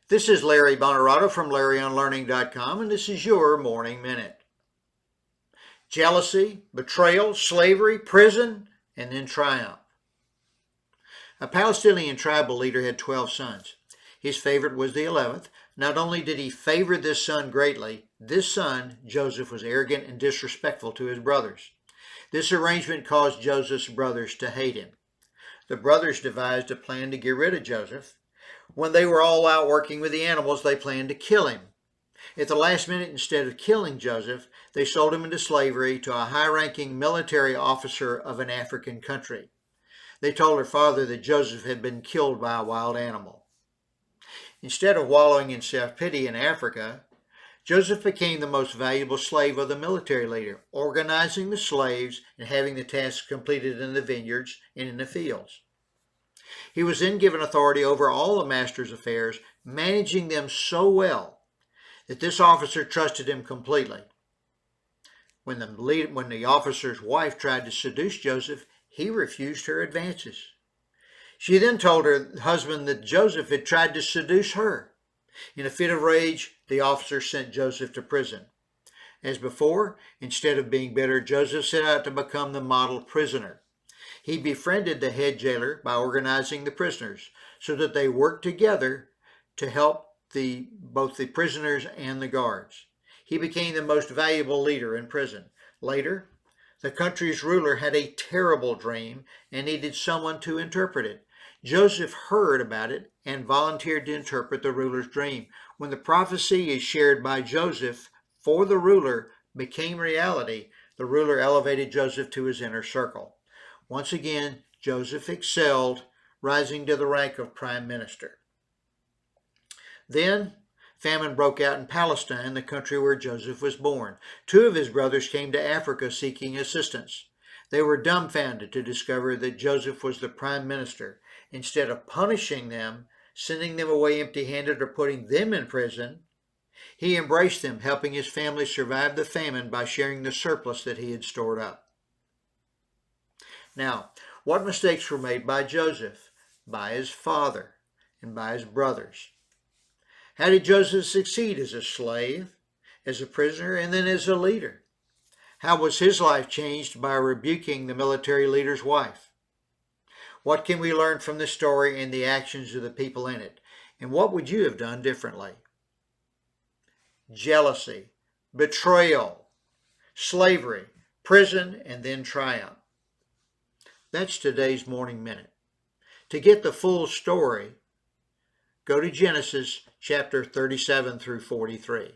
This is Larry Bonaroto from LarryOnLearning.com, and this is your Morning Minute. Jealousy, betrayal, slavery, prison, and then triumph. A Palestinian tribal leader had 12 sons. His favorite was the 11th. Not only did he favor this son greatly, this son, Joseph, was arrogant and disrespectful to his brothers. This arrangement caused Joseph's brothers to hate him. The brothers devised a plan to get rid of Joseph. When they were all out working with the animals, they planned to kill him. At the last minute, instead of killing Joseph, they sold him into slavery to a high-ranking military officer of an African country. They told their father that Joseph had been killed by a wild animal. Instead of wallowing in self-pity in Africa, Joseph became the most valuable slave of the military leader, organizing the slaves and having the tasks completed in the vineyards and in the fields. He was then given authority over all the master's affairs, managing them so well that this officer trusted him completely. When the officer's wife tried to seduce Joseph, he refused her advances. She then told her husband that Joseph had tried to seduce her. In a fit of rage, the officer sent Joseph to prison. As before, instead of being bitter, Joseph set out to become the model prisoner. He befriended the head jailer by organizing the prisoners so that they worked together to help both the prisoners and the guards. He became the most valuable leader in prison. Later, the country's ruler had a terrible dream and needed someone to interpret it. Joseph heard about it and volunteered to interpret the ruler's dream. When the prophecy is shared by Joseph for the ruler became reality, the ruler elevated Joseph to his inner circle. Once again, Joseph excelled, rising to the rank of prime minister. Then, famine broke out in Palestine, the country where Joseph was born. Two of his brothers came to Africa seeking assistance. They were dumbfounded to discover that Joseph was the prime minister. Instead of punishing them, sending them away empty-handed, or putting them in prison, he embraced them, helping his family survive the famine by sharing the surplus that he had stored up. Now, what mistakes were made by Joseph, by his father, and by his brothers? How did Joseph succeed as a slave, as a prisoner, and then as a leader? How was his life changed by rebuking the military leader's wife? What can we learn from this story and the actions of the people in it? And what would you have done differently? Jealousy, betrayal, slavery, prison, and then triumph. That's today's Morning Minute. To get the full story, go to Genesis chapter 37 through 43.